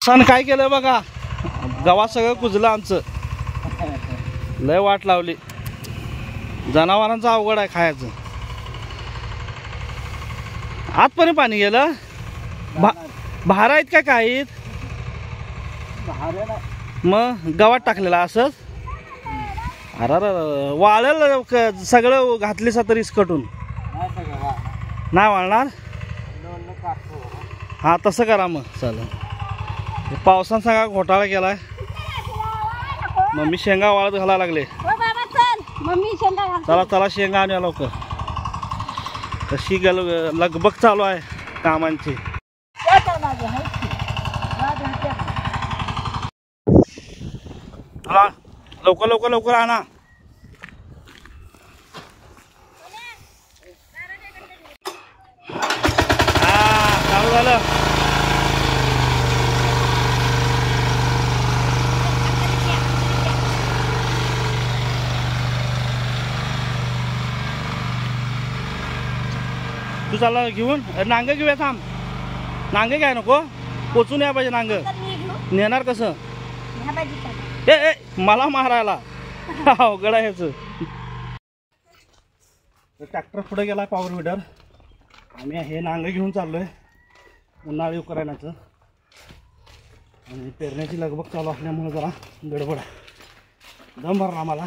सण काय केलं बघा, गव्हा सगळं कुजलं आमचं, लय वाट लावली. जनावरांचं अवघड आहे खायचं. आतपर्यंत पाणी गेलं. भार आहेत का काही? मग गव्हात टाकलेला असंच. अरे वाळेल सगळं घातलीस तर इसकटून नाही वाळणार. हा तसं करा मग. चालेल. पावसानं सगळा घोटाळा केलाय. मम्मी शेंगा वाळत घालायला लागले. चला चला शेंगा आणूया लवकर. कशी लगबग चालू आहे कामांची. चला लवकर लवकर लवकर आणा. हा चालू झालं. तू चालला घेऊन. नांग घेऊया. थांब. नांग काय नको. पोचून या पाहिजे. नांग नेणार कसं? ए मला मारायला अवघड आहे ह्याचं. ट्रॅक्टर पुढे गेला पॉवर विडर. आम्ही हे नांग घेऊन चाललोय उन्हाळी उकरायचं. आणि पेरण्याची लगबग चालू असल्यामुळे जरा गडबड आहे. दम भरला मला.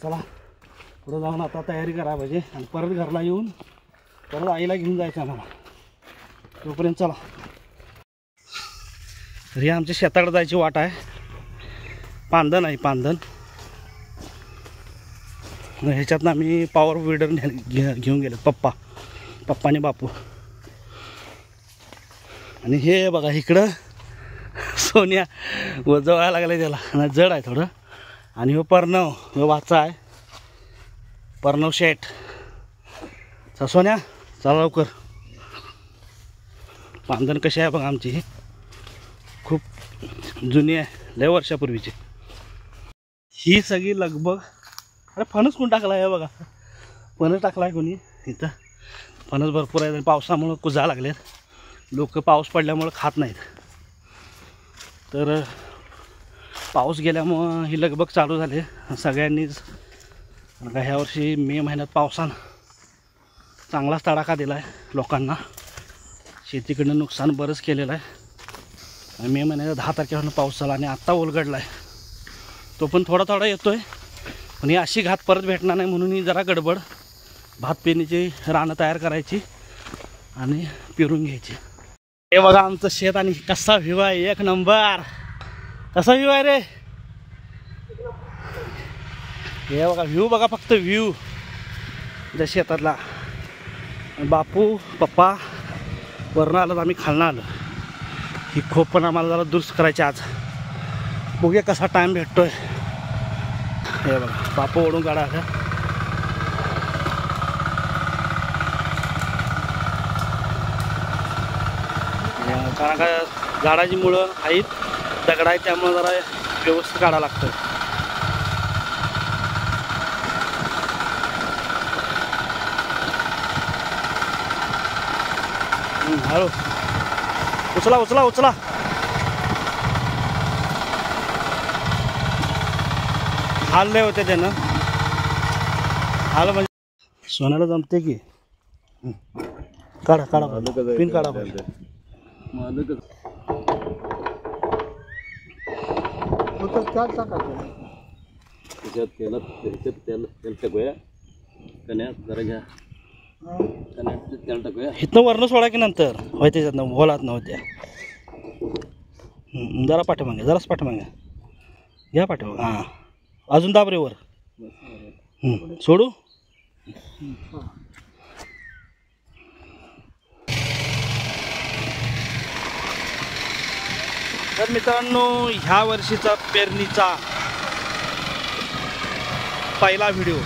चला पुढे जाऊन आता तयारी करायला पाहिजे. आणि परत घरला येऊन परत आईला घेऊन जायचं आम्हाला. तोपर्यंत चला. तर ही आमच्या शेताकडे जायची वाट आहे. पांदन आहे पांदन. ह्याच्यातनं आम्ही पॉवर विडर घेऊन गेलो. पप्पा आणि बापू. आणि हे बघा इकडं सोन्या वजवायला लागलं त्याला. आणि जड आहे थोडं. आणि हो पर्णव हो वाचा आहे. पर्णव शेठ. सोन्या चला लवकर. पांदन कशी आहे बघा आमची. खूप जुनी आहे. लय वर्षापूर्वीची. ही सगळी लगबग. अरे फणस कोण टाकला आहे बघा. फणस टाकला आहे कोणी इथं. फणस भरपूर आहे. पावसामुळं कुजा लागलेत. लोक पाऊस पडल्यामुळं खात नाहीत. तर पाऊस गेल्यामुळं ही लगबग चालू झाली सगळ्यांनीच. कारण ह्या वर्षी मे महिन्यात पावसानं चांगलाच तडाखा दिला आहे लोकांना. शेतीकडनं नुकसान बरंच केलेलं आहे. मे महिन्याचा 10 तारखेपासून पाऊस झाला आणि आत्ता उलगडला आहे. तो पण थोडा थोडा येतो आहे. पण ही अशी घात परत भेटणार नाही म्हणून ही जरा गडबड. भात पेरणीची रानं तयार करायची आणि पेरून घ्यायची. हे बघा आमचं शेत. आणि कसा व्ह्यू आहे. एक नंबर. कसा व्ह्यू आहे रे. हे बघा व्ह्यू बघा. फक्त व्ह्यू त्या शेतातला. बापू पप्पा वरनं आलं. आम्ही खालनं आलं. ही खोप पण आम्हाला जरा दुरुस्त करायची आज. बघूया कसा टाईम भेटतोय. हे बघा बापू ओढून काढा. कारण का झाडाची मुळं आहेत. दगड आहेत त्यामुळे जरा व्यवस्थित काढावं लागतं. हळू उचला उचला उचला. हाल लय होते त्यानं. हाल म्हणजे सोन्याला जमते की. काढा काढा पिन काढा पाहिजे. इथनं वरण सोडा की नंतर होय त्याच्यातनं होलात नव्हत्या. जरा पाठीमागे जराच पाठीमागे घ्या पाठीमागे. हां अजून दाबरेवर सोडू. तर मित्रांनो ह्या वर्षीचा पेरणीचा पहिला व्हिडिओ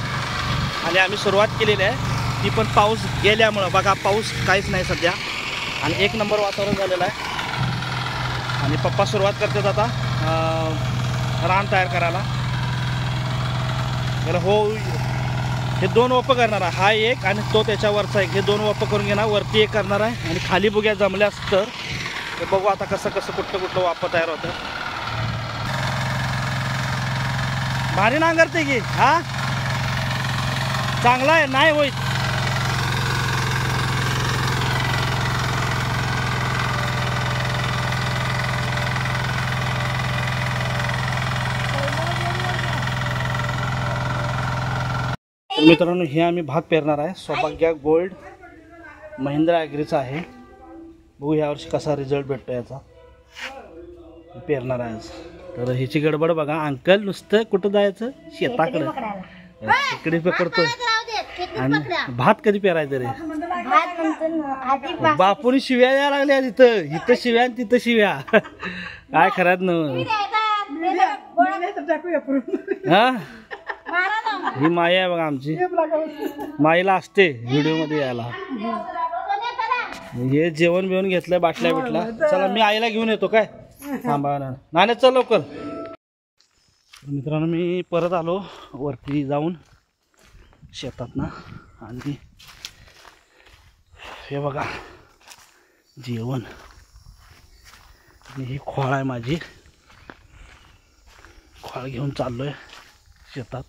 आणि आम्ही सुरुवात केलेली आहे. ती पण पाऊस गेल्यामुळं बघा पाऊस काहीच नाही सध्या. आणि एक नंबर वातावरण झालेलं आहे. आणि पप्पा सुरुवात करतात आता रान तयार करायला. हो हे 2 वप करणार आहे. हा एक आणि तो त्याच्यावरचा एक. हे 2 वप करून घेणार. वरती एक करणार आहे आणि खाली बघूया जमल्यास तर ते बघू आता कसं कसं कुठलं वापर तयार होतं. भारी नांगरते की हा चांगला आहे नाही होईल. मित्रांनो हे आम्ही भात पेरणार आहे. सौभाग्य गोल्ड महिंद्रा ॲग्रीचा आहे. बघू यावर्षी कसा रिझल्ट भेटतो याचा. पेरणार आहे आज. तर ह्याची गडबड बघा. अंकल नुसतं कुठं जायचं शेताकडे इकडे पकडतोय. आणि भात कधी पेरायचं रे. बापूनी शिव्या यायला लागल्या तिथं. इथं शिव्या आणि तिथं शिव्या काय खरंच न. हा ही माया आहे बघा आमची. माईला असते व्हिडिओ मध्ये यायला. हे जेवण बिवण घेतलंय बाटल्या बिटला. चला मी आईला घेऊन येतो काय. थांबा नाही चल लवकर. मित्रांनो मी परत आलो वरती जाऊन शेतात ना. आणि हे बघा जेवण. आणि ही खोळ आहे माझी. खोळ घेऊन चाललोय शेतात.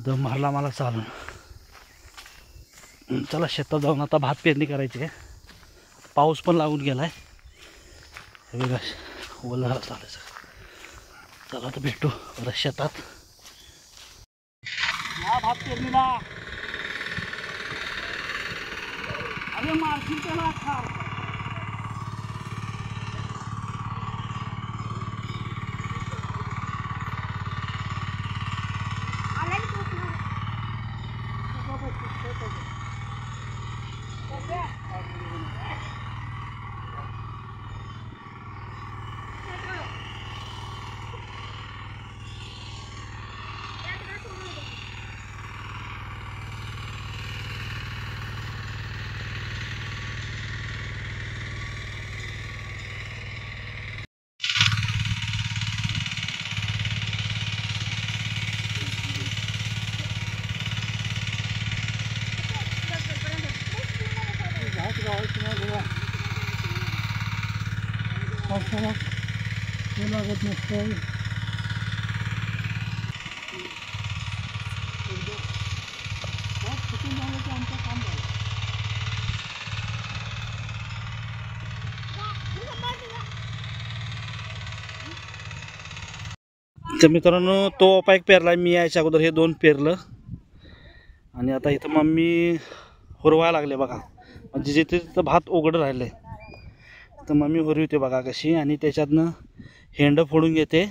दम मारला मला चालून. चला शेतात जाऊन आता भात पेरणी करायची आहे. पाऊस पण लागून गेलाय. हे बघा ओला झाला चालायचं. चला आता भेटू परत शेतात. हा भात पेरणीला. अरे मारशील त्याला खार. लागत नसतं. आमचं काम झालं. तर मित्रांनो तो ओपा एक पेरला मी यायच्या अगोदर. हे दोन पेरलं. आणि आता इथं मम्मी हुरवायला लागले बघा. म्हणजे जिथे तिथं भात उघडं राहिले तर मम्मी हुरविते बघा कशी. आणि त्याच्यातनं हेंड फोडून घेते.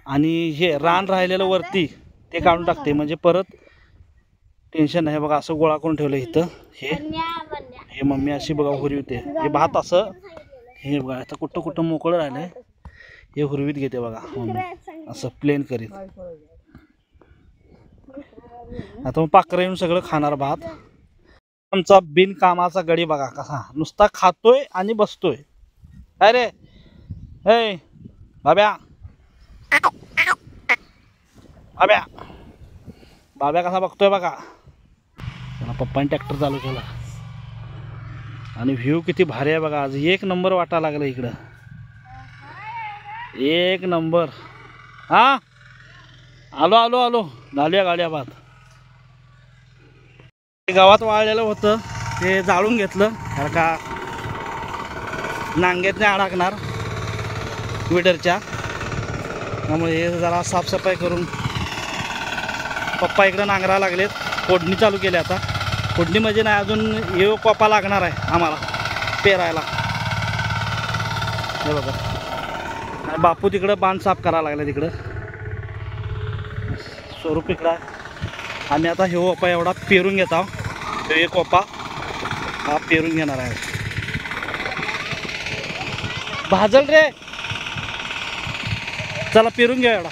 आणि हे रान राहिलेलं वरती ते काढून टाकते. म्हणजे परत टेन्शन नाही बघा. असं गोळा करून ठेवलं इथं. हे मम्मी अशी बघा हुरविते. हे भात असं हे बघा आता कुठं कुठं मोकळं राहिलंय हे हुरवीत घेते बघा मम्मी. असं प्लेन करीत. आता मग पाखरं येऊन सगळं खाणार भात. आमचा बिनकामाचा गडी बघा कसा नुसता खातोय आणि बसतोय. अरे हे बाब्या बाब्या बाब्या कसा बघतोय बघा. त्याला पप्पाने ट्रॅक्टर चालू केला. आणि व्ह्यू किती भारी आहे बघा. आज एक नंबर वाटा लागला इकडं. एक नंबर. हा आलो आलो आलो घालूया गाड्या भात. गावात वाळलेलं होतं ते जाळून घेतलं. कारण का नांगेत नाही अडकणार विडरच्या. त्यामुळे हे जरा साफसफाई करून पप्पा इकडं नांगरायला लागलेत. फोडणी चालू केली आता. फोडणी म्हणजे नाही अजून हे कोपा लागणार आहे आम्हाला पेरायला. हे बघा. आणि बापू तिकडं बांध साफ करायला लागला तिकडं. स्वरूप इकडं. आम्ही आता हे ओपा एवढा पेरून घेत आहोत. एक ओपा हा पेरून घेणार आहे. भाजल रे. चला पेरून घ्या एवढा.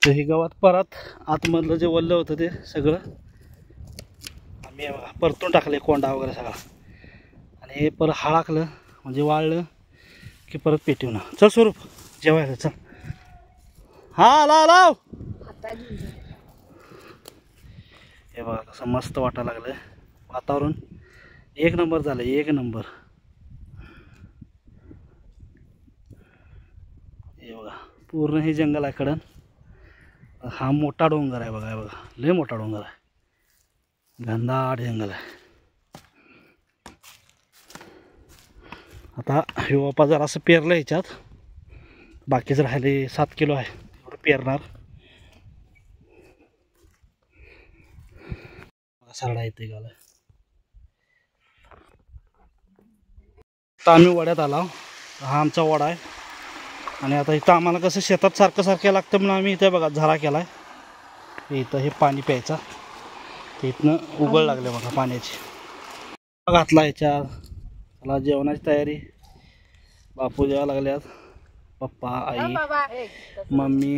तर हे गावात परत आतमधलं जे वल्लं होतं ते सगळं आम्ही बघा परतून टाकले. कोंडा वगैरे सगळा. आणि हे परत हळाकलं म्हणजे वाळलं की परत पेटवून. चल स्वरूप जेवायला चल. हा लाव लाव. हे बघा कसं मस्त वाटायला लागलं वातावरण. एक नंबर झालं, एक नंबर. हे बघा पूर्ण हे जंगल आहे कडन. हा मोठा डोंगर आहे बघा, हे बघा लय मोठा डोंगर आहे, घनदाट जंगल आहे. आता हे वापा जरा असं पेरलं ह्याच्यात, बाकीचं राहिले 7 किलो आहे, एवढं पेरणार. सरडा येते गाला. आता आम्ही वड्यात आला, हा आमचा वडा आहे. आणि आता इथं आम्हाला कसं शेतात सारखं सारखं लागतं म्हणून आम्ही इथं बघा झरा केला आहे. इथं हे पाणी प्यायचा, ते इथनं उघड लागले बघा पाण्याची. घातला याच्यात. चला जेवणाची तयारी. बापू जेवा लागल्यात, पप्पा, आई, मम्मी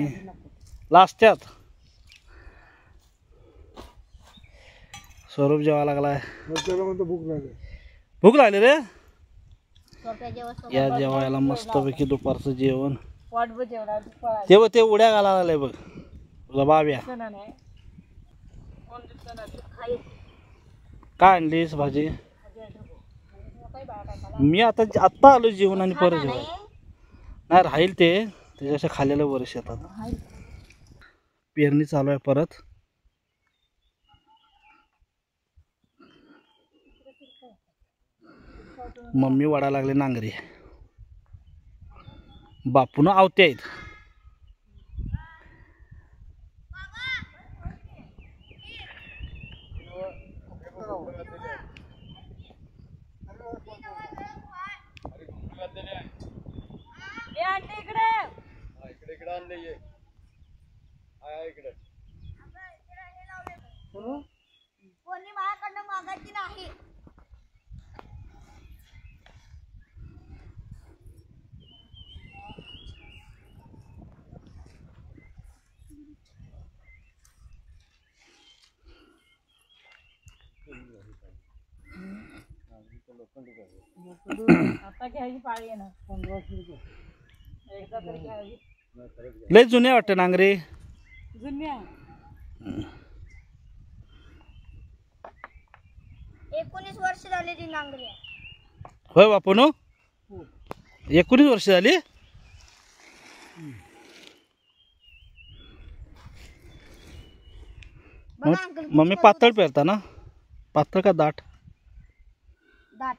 लास्ट्यात. स्वरूप जेवा लागलाय. भूक लागली रे. या जेवायला मस्तपैकी दुपारचं जेवण. तेव्हा ते उड्या घालायला लागले बघ बाब्या. काय आणलीस भाजी? मी आत्ता आलो जेवण आणि परत जेवण नाही राहील ते त्याच्यापेक्षा खाल्लेलं बरं शेतात. पेरणी चालू आहे परत. मम्मी वडा लागले नांगरी, बापून आवते आहेत. कोणी माझ्याकडनं मागायची नाही. आता घ्यायची पाळी आहे ना, 1500 रुपये एकदा तरी घ्यावी. लय जुन्या वाटते नांगरी. जुन्या 19 वर्ष झाली ती नांगरी. होय बापून 19 वर्ष झाली. मम्मी पातळ पेरता ना? पातळ का दाट? दाट.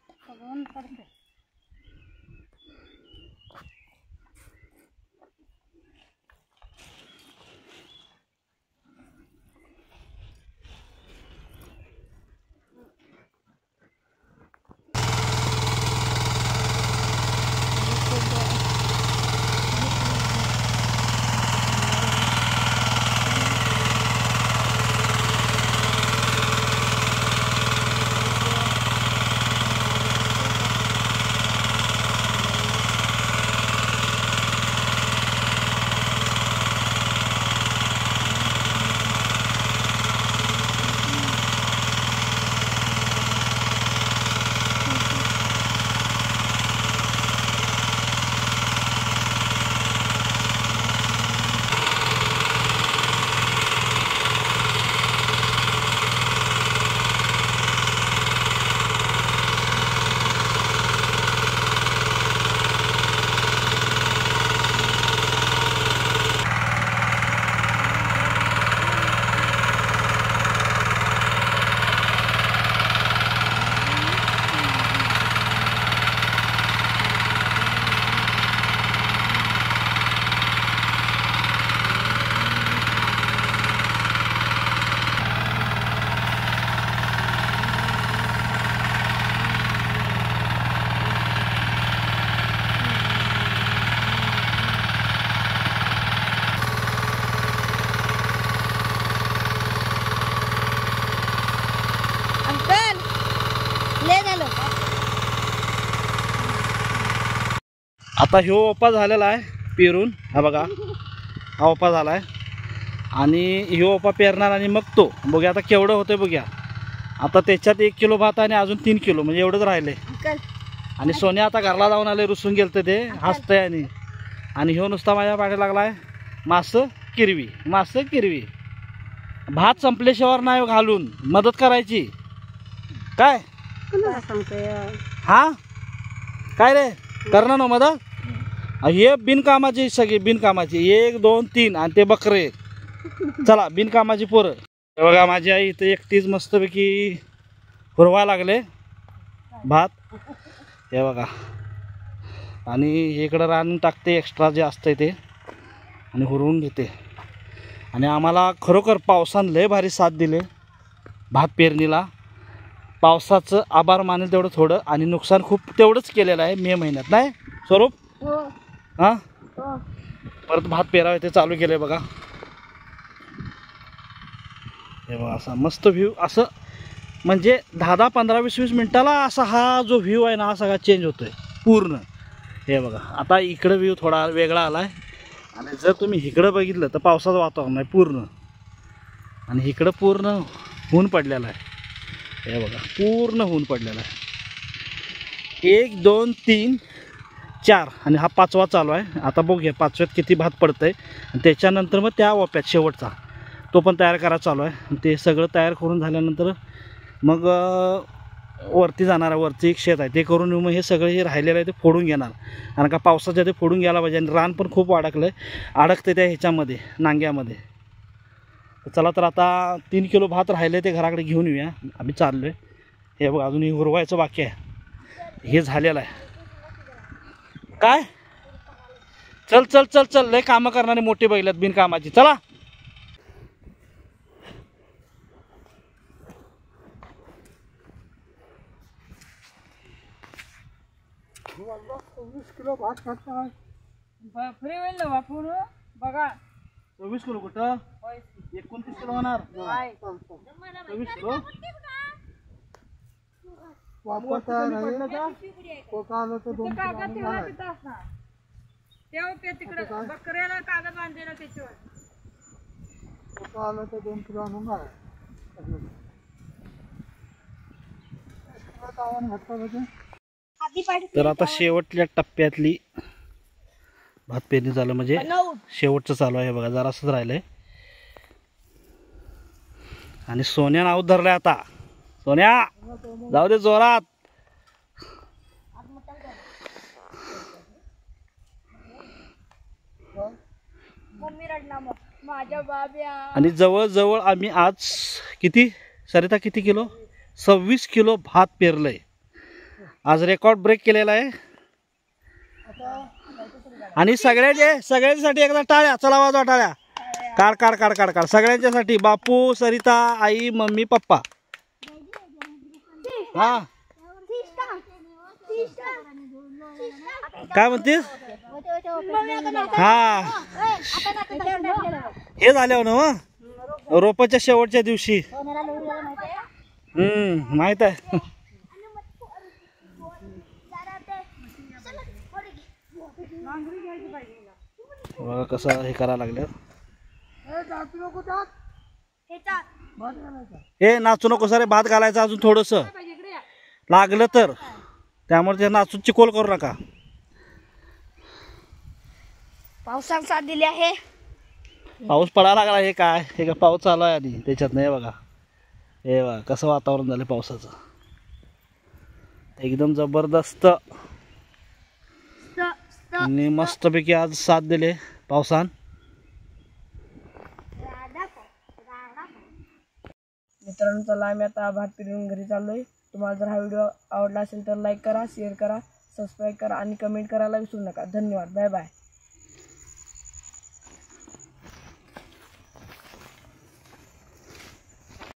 आता ह्यो ओपा झालेला आहे पेरून. हा बघा हा ओपा झाला आहे आणि ह्यो ओपा पेरणार आणि मग तो बघूया आता केवढं होतं बघूया. आता त्याच्यात 1 किलो भात आणि अजून 3 किलो म्हणजे एवढंच राहिले. आणि सोन्या आता घरला जाऊन आले, रुसून गेलतं ते हसतंय. आणि ह्यो नुसता माझ्या पाठी लागलाय मासं किरवी, मासं किरवी. भात संपल्याशिवाय नाही घालून मदत करायची काय. कुणाला सांगतोय हा काय रे करणार ना मदत हे बिनकामाची सगळी बिनकामाची 1 2 3 आणि ते बकरे चला बिनकामाची पोरं हे बघा माझी आई इथं एकटीच मस्तपैकी हुरवा लागले भात हे बघा आणि इकडं रान टाकते एक्स्ट्रा जे असतंय ते आणि हुरवून घेते आणि आम्हाला खरोखर पावसानं लय भारी साथ दिले भात पेरणीला पावसाचं आभार मानेल तेवढं थोडं आणि नुकसान खूप तेवढंच केलेलं आहे मे महिन्यात नाही स्वरूप हो हां हो परत भात पेरावे ते चालू केलं बघा हे बघा असा मस्त व्ह्यू असं म्हणजे 10 15 20 मिनिटाला असा हा जो व्ह्यू आहे ना हा सगळा चेंज होतोय पूर्ण हे बघा आता इकडं व्ह्यू थोडा वेगळा आला आहे आणि जर तुम्ही इकडं बघितलं तर पावसाचं वातावरण आहे पूर्ण आणि इकडं पूर्ण ऊन पडलेलं आहे हे बघा पूर्ण ऊन पडलेला आहे 1 2 3 4 आणि हा 5वा चालू आहे आता बघूया 5व्यात किती भात पडतंय आणि त्याच्यानंतर मग त्या वाप्यात शेवटचा तो पण तयार करायला चालू आहे ते सगळं तयार करून झाल्यानंतर मग वरती जाणार आहे वरती एक शेत आहे ते करून मग हे सगळं हे राहिलेलं आहे ते फोडून घेणार कारण का पावसाच्या ते फोडून घ्यायला पाहिजे आणि रान पण खूप अडकते त्या ह्याच्यामध्ये नांग्यामध्ये चला तर आता 3 किलो भात राहिले ते घराकडे घेऊन येऊया आम्ही चाललो आहे हे बघ अजून हे उरवायचं बाकी आहे हे झालेलं आहे काय चल चल चल चल लय कामं करणारे मोठे बैल आहेत बिनकामाची चला फ्री होईल ना बापून बघा 24 किलो कुठं 29 किलो होणार 24 किलो तिकडे बकऱ्याला कागद बांधलेला त्याच्यावर आलं तर 2 किलो आणून तर आता शेवटच्या टप्प्यातली भात पेरणी झालं म्हणजे शेवटचं चालू आहे बघा जरासंच राहिलंय आणि सोन्या नाव धरलंय आता सोन्या जाऊ दे जोरात आणि जवळजवळ आम्ही आज किती सरिता किती किलो 26 किलो भात पेरलंय आज रेकॉर्ड ब्रेक केलेला आहे आणि सगळ्यांसाठी एकदा टाळ्या चला वाजवा टाळ्या काढ काढ काढ काढ काढ सगळ्यांच्यासाठी बापू सरिता आई मम्मी पप्पा हा काय म्हणतेस हा हे झाल्यावर ना रोपाच्या शेवटच्या दिवशी माहित आहे बघा कसं हे करायला लागलं हे नाचू नको सारे भात घालायचं अजून थोडस लागलं तर त्यामुळे ते नाचून चिकोल करू नका पावसाने साथ दिली आहे पाऊस पडायला लागला हे काय हे का पाऊस चालू आहे आधी त्याच्यात नाही बघा हे बघा कसं वातावरण झालं पावसाचं एकदम जबरदस्त आणि मस्तपैकी आज साथ दिले पावसान मित्रांनो चला आम्ही आता भात पेरून घरी चाललोय तुम्हाला जर हा व्हिडिओ आवडला असेल तर लाईक करा शेअर करा सबस्क्राईब करा आणि कमेंट करायला विसरू नका धन्यवाद बाय बाय